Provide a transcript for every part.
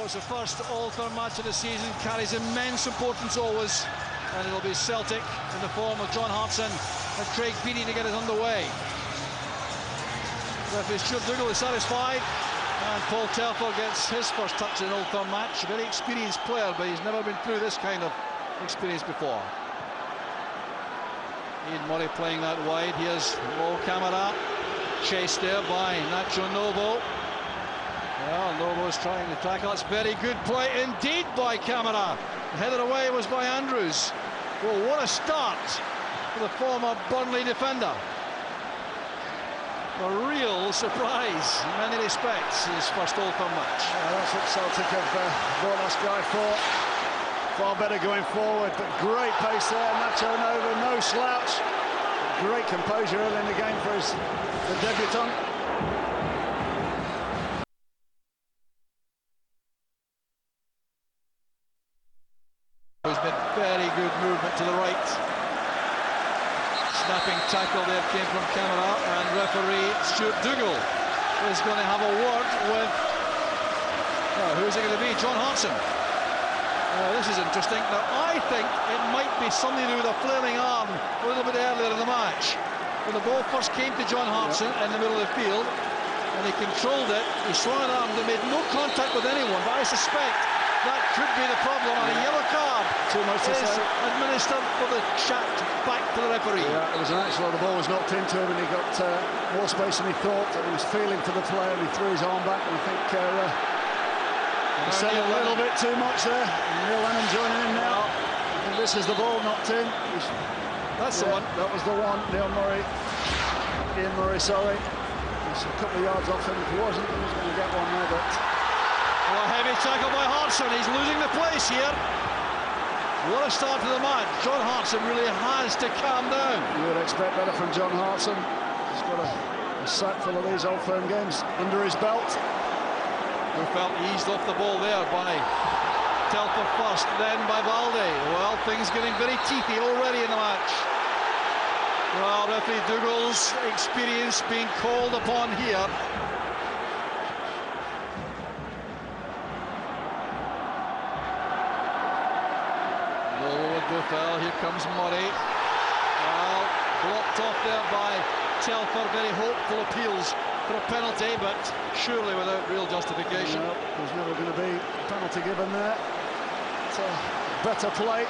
was the first Old Firm match of the season, carries immense importance always, and it'll be Celtic in the form of John Hartson and Craig Beattie to get it underway. Referee Stuart Dougal is satisfied, and Paul Telfer gets his first touch in an Old Firm match. A very experienced player, but he's never been through this kind of experience before. Ian Murray playing that wide. Here's low camera, chased there by Nacho Novo. Well, Novo's trying to tackle. It's very good play indeed by Camara. Headed away was by Andrews. Well, what a start for the former Burnley defender. A real surprise in many respects in his first Old Firm match. Yeah, that's what Celtic have brought this guy for. Far better going forward, but great pace there. Nacho Novo, no slouch. Great composure early in the game for the debutant. There's been very good movement to the right. Snapping tackle there came from Camara, and referee Stuart Dougal is going to have a word with, who's it going to be? John Hartson. This is interesting. Now, I think it might be something to do with a flailing arm a little bit earlier in the match. When the ball first came to John Hartson in the middle of the field, and he controlled it, he swung an arm, they made no contact with anyone, but I suspect that could be the problem, and a yellow card is administered for the chat back to the referee. Yeah, it was an accident. The ball was knocked into him, and he got more space than he thought, and he was feeling for the player, and he threw his arm back, and I think he said a little bit too much there. Neil Lennon joining in now. I think this is the ball knocked in. That's the one. That was the one. Ian Murray, sorry. He's a couple of yards off him. If he wasn't, he was going to get one there, but... Well, a heavy tackle by Hartson. He's losing the place here. What a start to the match. John Hartson really has to calm down. You would expect better from John Hartson. He's got a sack full of these Old Firm games under his belt. Who felt eased off the ball there by Telfer first, then by Valde. Well, things getting very teethy already in the match. Well, referee Dougal's experience being called upon here. Well, here comes Murray. Well, blocked off there by Telfer. Very hopeful appeals for a penalty, but surely without real justification. No, there's never going to be a penalty given there. It's a better play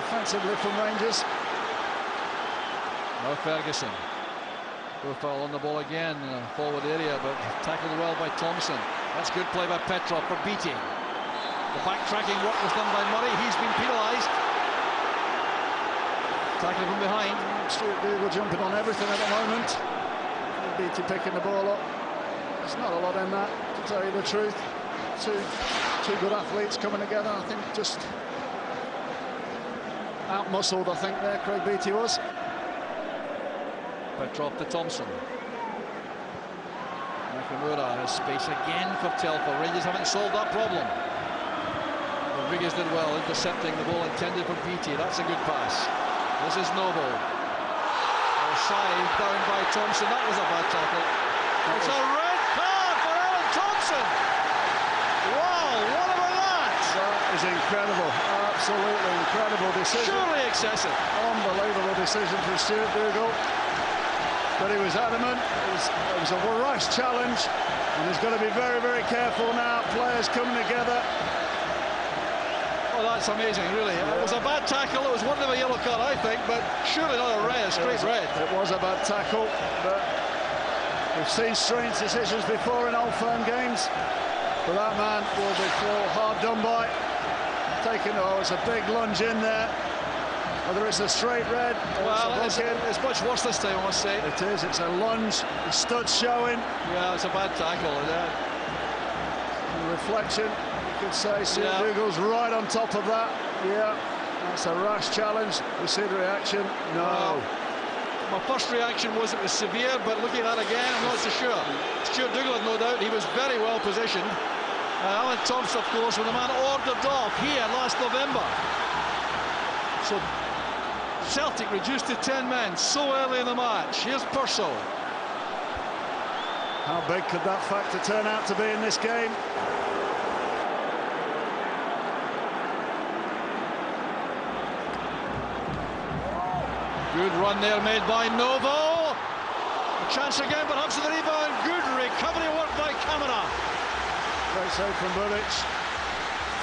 offensively from Rangers. Now Ferguson. Profile on the ball again in the forward area, but tackled well by Thompson. That's good play by Petrov for Beattie. The backtracking work was done by Murray. He's been penalised. Tackle from behind. Stuart Dougal jumping on everything at the moment. Beattie picking the ball up. There's not a lot in that, to tell you the truth. Two good athletes coming together. I think just out-muscled, I think, there, Craig Beattie was. Petrov to Thompson. Nakamura has space again for Telfer. Rangers haven't solved that problem. Rodriguez did well, intercepting the ball intended for Beattie. That's a good pass. This is Novo. Offside down by Thompson. That was a bad tackle. It's a red card for Alan Thompson. Wow, what about that? That is incredible. Absolutely incredible decision. Surely excessive. Unbelievable decision from Stuart Dougal. But he was adamant. It was a rash challenge, and he's got to be very, very careful now. Players coming together. Oh, that's amazing, really. It was a bad tackle. It was worthy of a yellow card, I think, but surely not a red, straight red. It was a bad tackle, but we've seen strange decisions before in Old Firm games. But that man will be hard done by. It's a big lunge in there. Whether it's a straight red or it's much worse this time, I must say. It is. It's a lunge. The studs showing. Yeah, it's a bad tackle. Reflection. Could say Stuart Dougal's right on top of that. Yeah, that's a rash challenge. We see the reaction. No. My first reaction was it was severe, but looking at that again, I'm not so sure. Stuart Dougal had no doubt. He was very well positioned. Alan Thompson, of course, when the man ordered off here last November. So Celtic reduced to 10 men so early in the match. Here's Purcell. How big could that factor turn out to be in this game? Good run there made by Novo. A chance again, perhaps with the rebound. Good recovery work by Camara. Great save from Buric.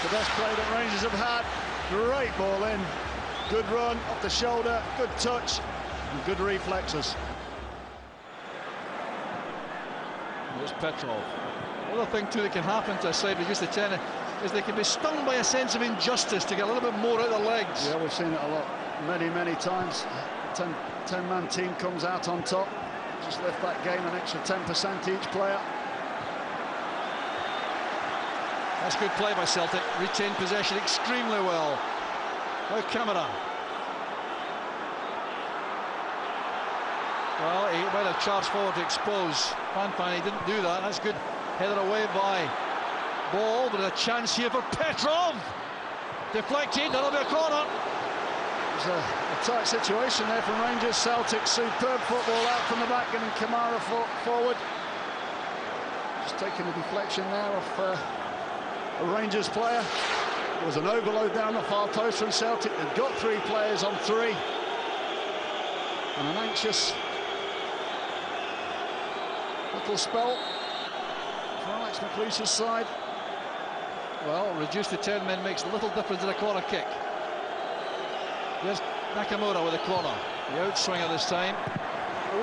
The best play that Rangers have had. Great ball in. Good run off the shoulder, good touch, and good reflexes. There's Petrov. Another thing too that can happen to a side reduced to 10 is they can be stung by a sense of injustice to get a little bit more out of their legs. Yeah, we've seen it a lot, many times. 10-man team comes out on top, just lift that game an extra 10% each player. That's good play by Celtic. Retained possession extremely well. Now Camara. Well, he might have charged forward to expose Fanfan. He didn't do that. That's good. Headed away by Ball, but a chance here for Petrov. Deflected. That'll be a corner. It's a tight situation there from Rangers. Celtic, superb football out from the back, getting Camara forward. Just taking a deflection there off a Rangers player. There was an overload down the far post from Celtic. They've got 3 players on 3. And an anxious little spell for Alex McLeish's side. Well, reduced to 10 men makes little difference in a corner kick. There's Nakamura with a corner. The outswinger this time.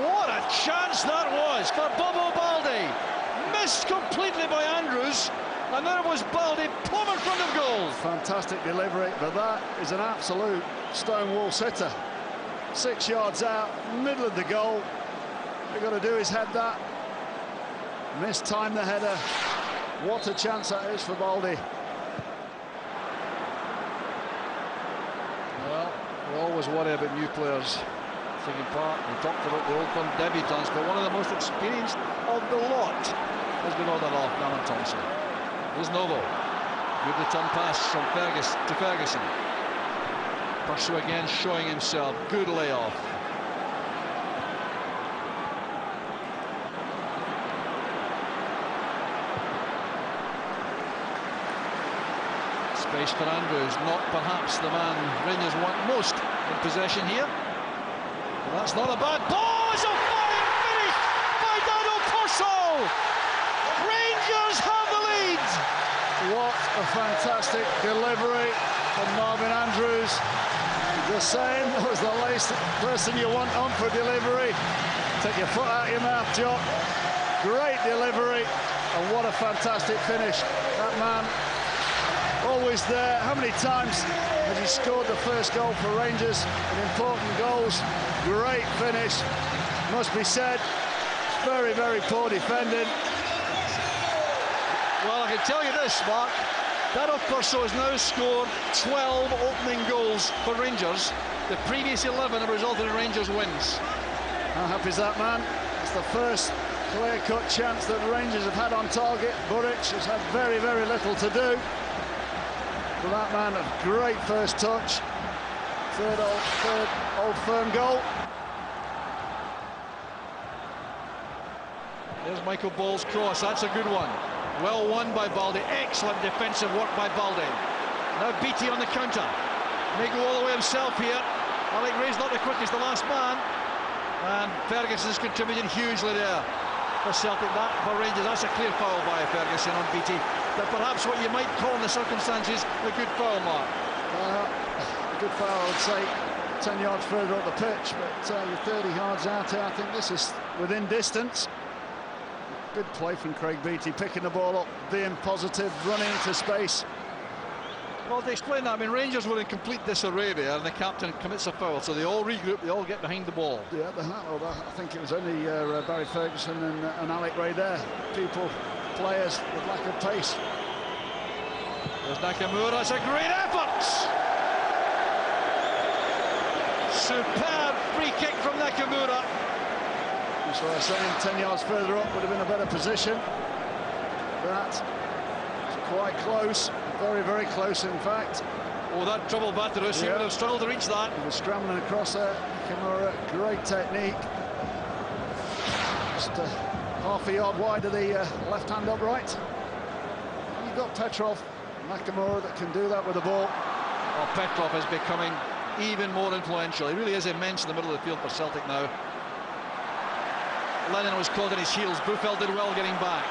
What a chance that was for Bobo Baldi. Missed completely by Andrews. And there was Baldi plumb in front of goal. Fantastic delivery, but that is an absolute stonewall sitter. 6 yards out, middle of the goal. They've got to do is head that. Mistime the header. What a chance that is for Baldi. Well, we always worry about new players taking part. We talked about the Old Firm debutants, but one of the most experienced of the lot has been ordered off, Alan Thompson. Here's Novo. Good return pass from Ferguson. Pursu again showing himself. Good layoff. Space for Andrews. Not perhaps the man Rangers want most in possession here. But that's not a bad ball. It's a fine finish by Dado Purcell. Rangers have the lead. What a fantastic delivery from Marvin Andrews. Just saying, that was the last person you want on for delivery. Take your foot out your mouth, Jock. Great delivery, and what a fantastic finish. That man, always there. How many times has he scored the first goal for Rangers in important goals? Great finish, must be said. Very poor defending. Well, I can tell you this, Mark. Dado Purcell has now scored 12 opening goals for Rangers. The previous 11 have resulted in Rangers wins. How happy is that man? It's the first clear-cut chance that the Rangers have had on target. Buric has had very little to do. But that man, a great first touch. Third Old Firm goal. There's Michael Ball's cross. That's a good one. Well won by Baldi. Excellent defensive work by Baldi. Now Beattie on the counter. May go all the way himself here. Alec Ray's not the quickest, the last man. And Ferguson's contributed hugely there for Celtic. That for Rangers, that's a clear foul by Ferguson on Beattie. But perhaps what you might call in the circumstances a good foul, Mark. A good foul, I would say. 10 yards further up the pitch, but you're 30 yards out here. I think this is within distance. Good play from Craig Beattie, picking the ball up, being positive, running into space. Well, to explain that, I mean, Rangers were in complete disarray there, and the captain commits a foul, so they all regroup, they all get behind the ball. Yeah, I think it was only Barry Ferguson and Alec Ray there. Players with lack of pace. There's Nakamura, it's a great effort! Superb free kick from Nakamura. That's what I was saying, 10 yards further up would have been a better position. That was quite close, very close in fact. Oh, that trouble Batteros, he would have struggled to reach that. He was scrambling across there, Kimura, great technique. Just half a yard wide of the left hand upright. And you've got Petrov, Nakamura that can do that with the ball. Oh, Petrov is becoming even more influential. He really is immense in the middle of the field for Celtic now. Lennon was caught in his heels. Buffel did well getting back.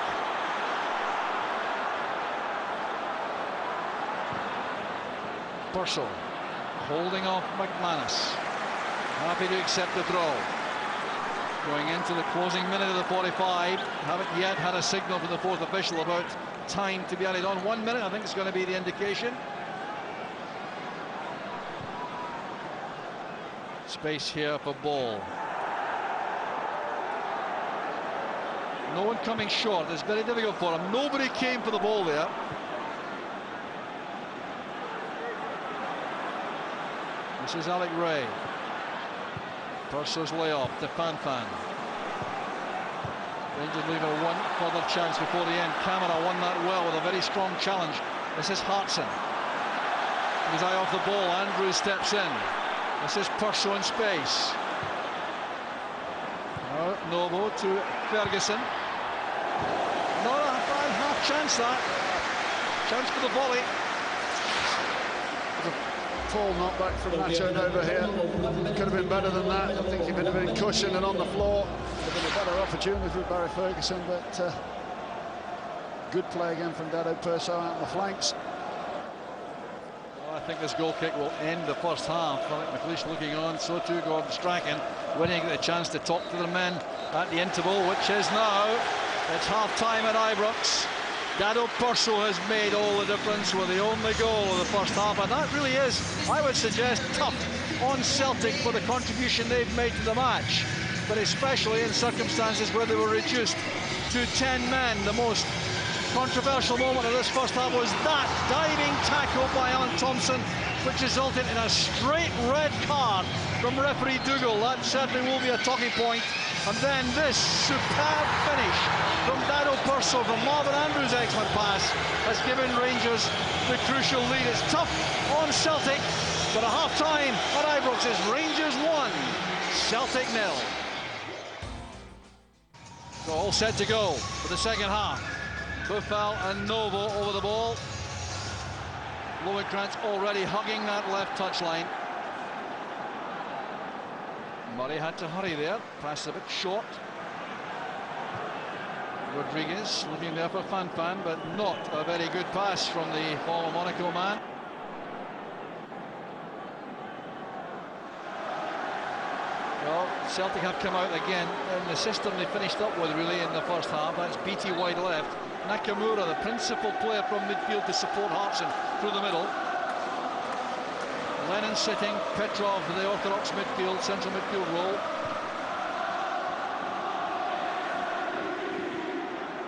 Purcell holding off McManus. Happy to accept the draw. Going into the closing minute of the 45. Haven't yet had a signal from the fourth official about time to be added on. 1 minute, I think it's going to be the indication. Space here for ball. No one coming short. It's very difficult for him. Nobody came for the ball there. This is Alec Ray. Purcell's layoff to Fanfan. Rangers leaving one further chance before the end. Camara won that well with a very strong challenge. This is Hartson. His eye off the ball. Andrews steps in. This is Purcell in space. Novo to Ferguson. Not a bad half chance, that. Chance for the volley. Full knockback from Nacho Nova here. Could have been better than that. I think he would have been cushioned and on the floor. Would have been a better opportunity for Barry Ferguson, but good play again from Dado Perso out on the flanks. Well, I think this goal kick will end the first half. I think McLeish looking on, so too Gordon Strachan. When he get a chance to talk to the men at the interval, which is now. It's half-time at Ibrox. Dado Perso has made all the difference with the only goal of the first half, and that really is, I would suggest, tough on Celtic for the contribution they've made to the match, but especially in circumstances where they were reduced to 10 men. The most controversial moment of this first half was that diving tackle by Alan Thompson, which resulted in a straight red card from referee Dougal. That certainly will be a talking point. And then this superb finish from Dado Perso from Marvin Andrews' excellent pass has given Rangers the crucial lead. It's tough on Celtic, but at half-time at Ibrox is Rangers 1, Celtic 0. So all set to go for the second half. Buffel and Novo over the ball. Lowenkrantz already hugging that left touchline. Murray had to hurry there, passed a bit short. Rodriguez looking there for Fanfan, but not a very good pass from the former Monaco man. Well, Celtic have come out again in the system they finished up with really in the first half. That's Beattie wide left. Nakamura, the principal player from midfield to support Hartson through the middle. Lennon sitting, Petrov the orthodox midfield, central midfield role.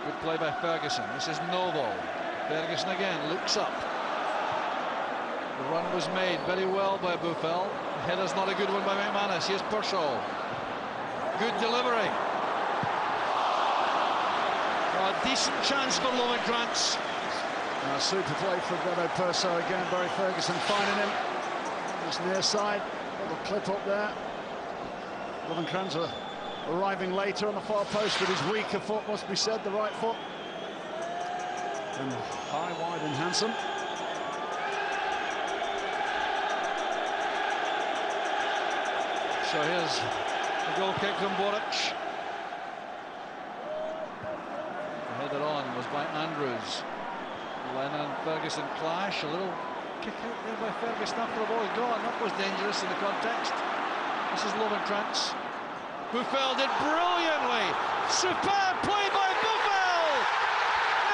Good play by Ferguson. This is Novo. Ferguson again looks up. The run was made very well by Buffel. The header's not a good one by McManus. Here's Purcell. Good delivery. A decent chance for Lowenkrantz. Super play from Dado Perso again. Barry Ferguson finding him. Just near side, little clip up there. Lowenkrantz arriving later on the far post with his weaker foot, must be said, the right foot. And high, wide and handsome. So here's the goal kick from Boric. The header on was by Andrews. Lennon and Ferguson clash, a little kick out there by Ferguson after the ball had gone. That was dangerous in the context. This is Lowenkrantz. Buffel did brilliantly. Superb play by Buffel.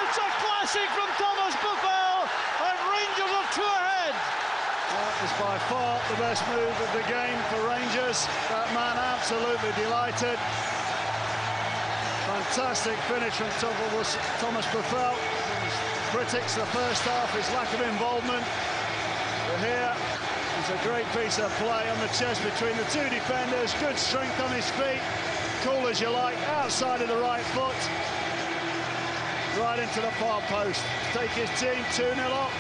It's a classic from Thomas Buffel, and Rangers are 2 ahead. That is by far the best move of the game for Rangers. That man absolutely delighted. Fantastic finish from Thomas Buffel. Critics the first half, his lack of involvement. But here is a great piece of play on the chest between the two defenders. Good strength on his feet. Cool as you like, outside of the right foot. Right into the far post. Take his team 2-0 up.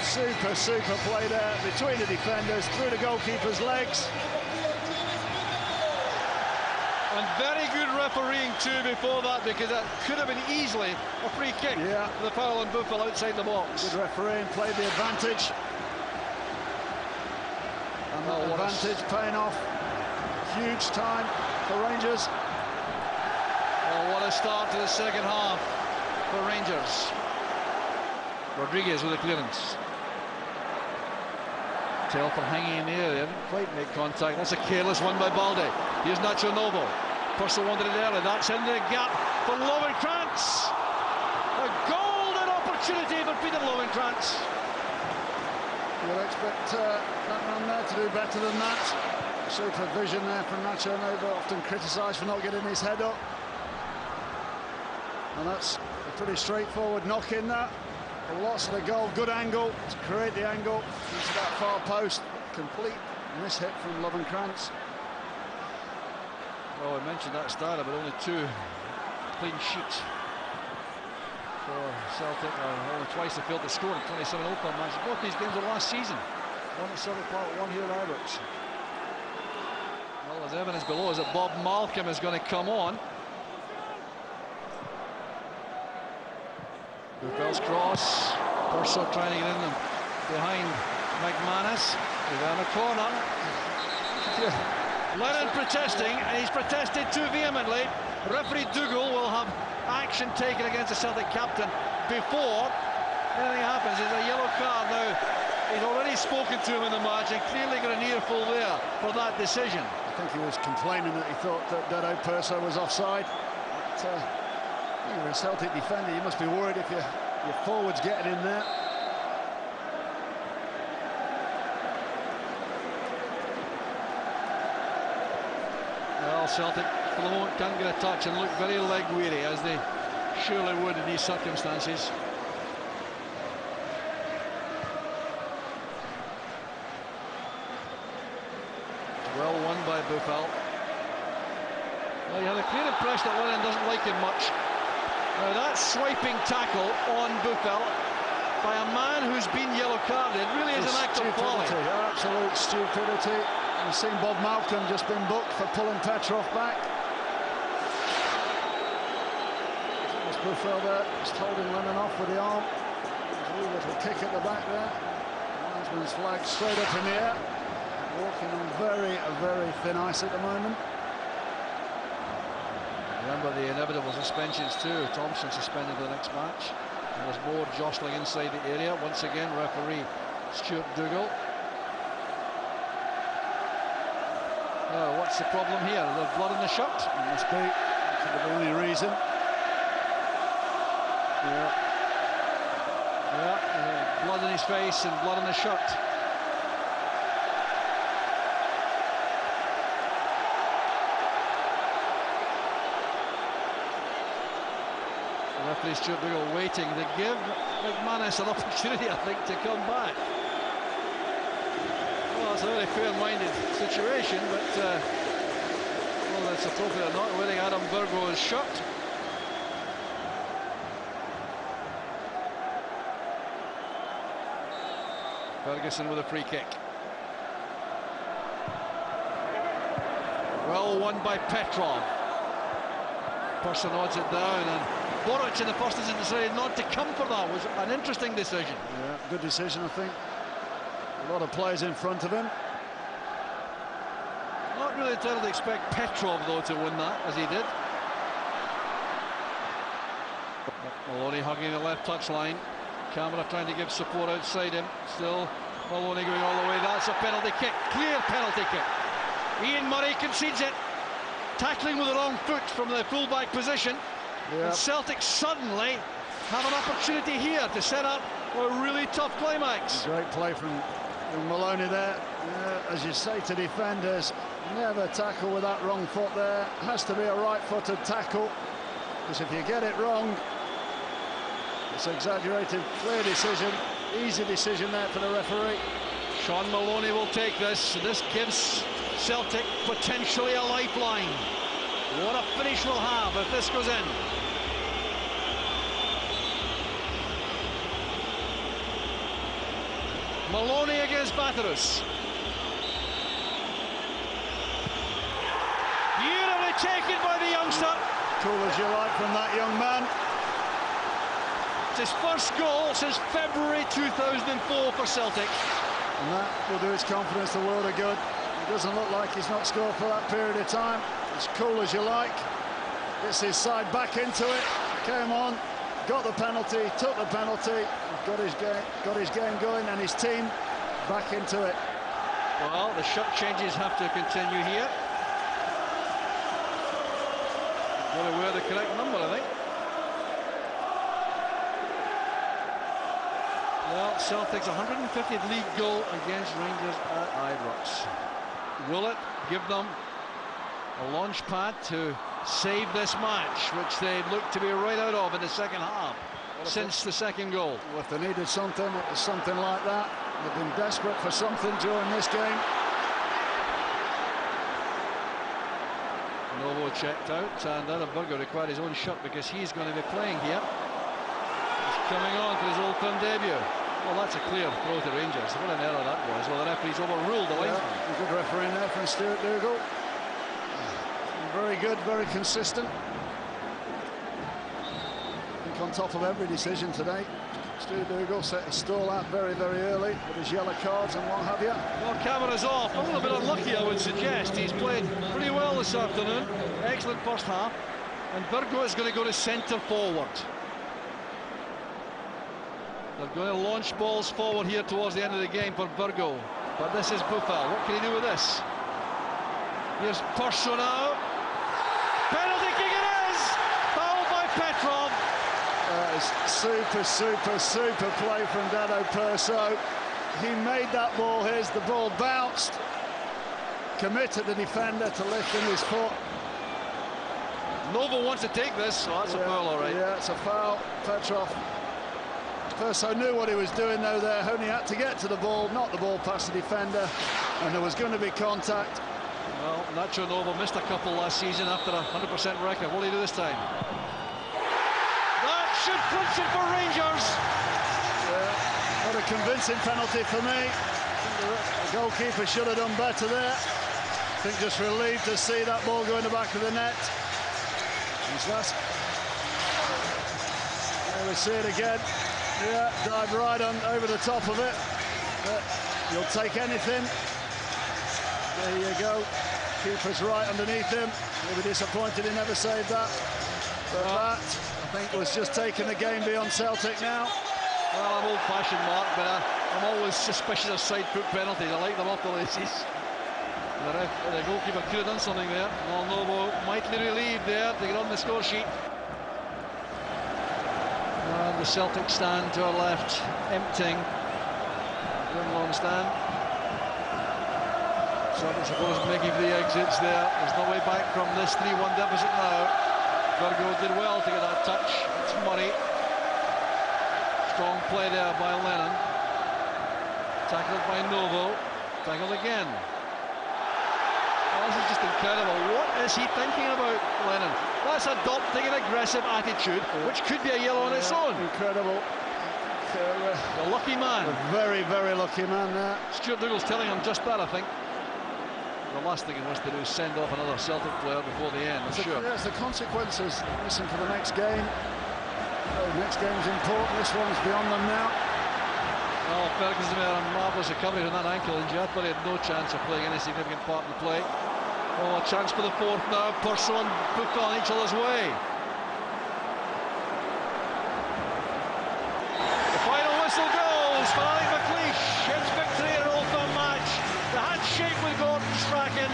Super play there between the defenders, through the goalkeeper's legs. And very good refereeing too before that, because that could have been easily a free kick. Yeah. The foul on Buffel outside the box. Good refereeing, played the advantage. And that advantage paying off huge time for Rangers. Oh, what a start to the second half for Rangers. Rodriguez with the clearance. Telford hanging in the air, they didn't quite make contact. That's a careless one by Balde. Here's Nacho Novo. Purcell wanted it early. That's in the gap for Lovenkrantz. A golden opportunity for Peter Lovenkrantz. You'll expect that man there to do better than that. Supervision there from Nacho Novo, often criticised for not getting his head up. And that's a pretty straightforward knock in that. Lots of the goal, good angle to create the angle into that far post. Complete miss-hit from Lovenkrantz. Well, I mentioned that starter, but only 2 clean sheets for Celtic. Only twice they failed to score in 27 open matches. Both these games were last season. One at Celtic Park, one here at Ibrox. Well, there's evidence below is that Bob Malcolm is going to come on. Buffell's cross. Purcell trying to get in behind McManus. Down the corner. Lennon protesting, and he's protested too vehemently. Referee Dougal will have action taken against the Celtic captain before anything happens. It's a yellow card now. He's already spoken to him in the match and clearly got an earful there for that decision. I think he was complaining that he thought that Dedo Purcell was offside. But, you're a Celtic defender, you must be worried if your forward's getting in there. Well, Celtic for the moment can't get a touch and look very leg weary, as they surely would in these circumstances. Well won by Buffel. Well, you have a clear impression that Lennon doesn't like him much. Now that swiping tackle on Buffel by a man who's been yellow carded really is an act of folly. Absolute stupidity. You've seen Bob Malcolm just been booked for pulling Petrov back. There's Buffel there, just holding Lennon off with the arm. There's a wee little kick at the back there. Linesman's flag straight up in the air. Walking on very, very thin ice at the moment. Remember the inevitable suspensions too. Thompson suspended the next match. And there's more jostling inside the area. Once again, referee Stuart Dougal. What's the problem here? The blood in the shirt? It must be. Could be the only reason. Yeah, blood in his face and blood in the shirt. Referee Stuart Dougal waiting to give McManus an opportunity, I think, to come back. Well, it's a very fair-minded situation, but whether it's appropriate or not, wearing Adam Burgo's shirt. Ferguson with a free kick. Well won by Petrov. Purcell nods it down, and Boric in the first instance decided not to come for that. Was an interesting decision. Yeah, good decision, I think. A lot of players in front of him. Not really entitled to expect Petrov, though, to win that, as he did. Maloney hugging the left touchline. Camera trying to give support outside him. Still Maloney going all the way. That's a penalty kick. Clear penalty kick. Ian Murray concedes it. Tackling with the wrong foot from the full-back position. Yeah. And Celtic suddenly have an opportunity here to set up a really tough climax. Great play from Maloney there. As you say to defenders, never tackle with that wrong foot there. Has to be a right-footed tackle, because if you get it wrong, it's exaggerated. Clear decision, easy decision there for the referee. Sean Maloney will take this. This gives Celtic potentially a lifeline. What a finish we'll have if this goes in. Maloney against Batterus. Beautifully taken by the youngster. Cool as you like from that young man. It's his first goal since February 2004 for Celtic. And that will do his confidence the world of good. It doesn't look like he's not scored for that period of time. As cool as you like. Gets his side back into it. Came on, got the penalty, took the penalty, got his game going, and his team back into it. Well, the shot changes have to continue here. Got to wear the correct number, I think. Well, Celtic's 150th league goal against Rangers at Ibrox. Will it give them a launch pad to save this match, which they looked to be right out of in the second half since the second goal? Well, if they needed something, it was something like that. They've been desperate for something during this game. Novo checked out, and Burgo required his own shot because he's going to be playing here. He's coming on for his Old Firm debut. Well, that's a clear throw to Rangers. What an error that was. Well, the referee's overruled the linesman. A good referee there from Stuart Dougal. Very good, very consistent. I think on top of every decision today, Stuart Dougal set his stall out very, very early with his yellow cards and what have you. Well, camera's off. A little bit unlucky, I would suggest. He's played pretty well this afternoon. Excellent first half. And Burgo is going to go to centre forward. They're going to launch balls forward here towards the end of the game for Burgo. But this is Buffal. What can he do with this? Here's Perso now. Penalty kick it is! Fouled by Petrov. That is super play from Dado Perso. He made that ball his. The ball bounced. Committed the defender to lifting his foot. Novo wants to take this, so that's a foul, all right. Yeah, it's a foul. Petrov. Perso knew what he was doing though there. Only had to get to the ball, knock the ball past the defender, and there was going to be contact. Well, Nacho Novo missed a couple last season after a 100% record. What will he do this time? That should clinch it for Rangers. Yeah, not a convincing penalty for me. The goalkeeper should have done better there. I think just relieved to see that ball go in the back of the net. There we see it again. Yeah, dived right on over the top of it. But you'll take anything. There you go. Keeper's right underneath him. He'll be disappointed he never saved that. But that, I think, was just taking the game beyond Celtic now. Well, I'm old-fashioned, Mark, but I'm always suspicious of side-foot penalties. I like them off the laces. The goalkeeper could have done something there. Well, Novo mightily relieved there to get on the score sheet. And the Celtic stand to our left, emptying. Long stand. Celtic supposed making for the exits there. There's no way back from this 3-1 deficit now. Burgo did well to get that touch. It's Murray. Strong play there by Lennon. Tackled by Novo. Tackled again. Oh, this is just incredible. What is he thinking about, Lennon? That's adopting an aggressive attitude, which could be a yellow on its own. Incredible. A lucky man. A very, very lucky man there. Stuart Dougal's telling him just that, I think. The last thing he wants to do is send off another Celtic player before the end, I'm sure. Yeah, it's the consequences. Listen, for the next game. The next game's important. This one's beyond them now. Oh, Ferguson made a marvellous recovery from that ankle injury. I thought he had no chance of playing any significant part in the play. Oh, a chance for the fourth now. Perso and Buffal on each other's way. The final whistle goes for Alec McLeish. It's victory in an Old Firm match. The handshake with Gordon Strachan.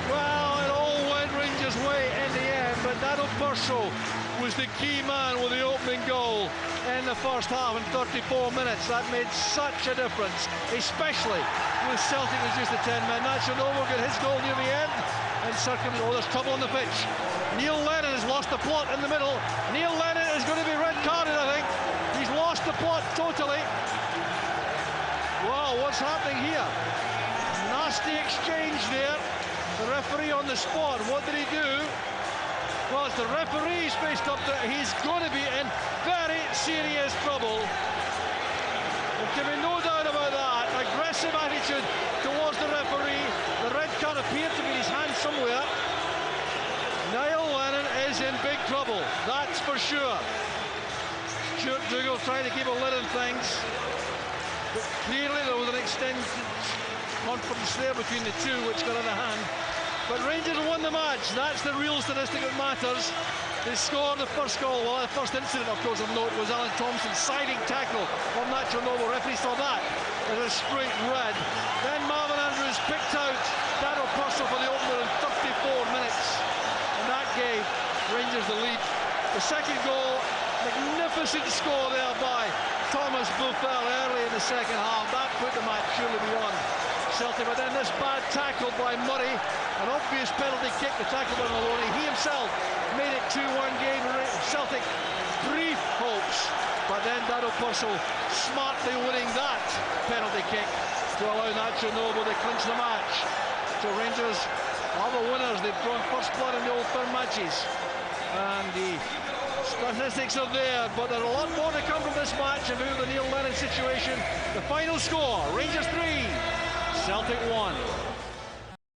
Well, it all went Rangers' way in the end, but Dado Perso was the key man with the opening goal in the first half in 34 minutes. That made such a difference, especially with Celtic reduced to 10 men. Nacho Novo got his goal near the end, and there's trouble on the pitch. Neil Lennon has lost the plot in the middle. Neil Lennon is going to be red carded, I think. He's lost the plot totally. Wow, what's happening here? Nasty exchange there. The referee on the spot. What did he do? Well, it's the referee's faced up there. He's going to be in very serious trouble. There can be no doubt about that. Aggressive attitude towards the referee. The red card appeared to be in his hand somewhere. Niall Lennon is in big trouble, that's for sure. Stuart Dougal trying to keep a lid on things. But clearly there was an extended conference there between the two, which got out of hand. But Rangers won the match. That's the real statistic that matters. They scored the first goal. Well, the first incident, of course, of note was Alan Thompson's sliding tackle on Nacho Noble. Referee saw that as a straight red. Then Marvin Andrews picked out Daniel Purcell for the opener in 34 minutes. And that gave Rangers the lead. The second goal, magnificent score there by Thomas Buffel early in the second half. That put the match surely beyond Celtic. But then this bad tackle by Murray, an obvious penalty kick, the tackle by Maloney. He himself made it 2-1 game. Celtic brief hopes, but then Daniel Purcell smartly winning that penalty kick to allow Nacho Noble to clinch the match. So Rangers are the winners. They've drawn first blood in the Old Firm matches, and the statistics are there, but there's a lot more to come from this match. And move the Neil Lennon situation. The final score: Rangers 3, Celtic 1.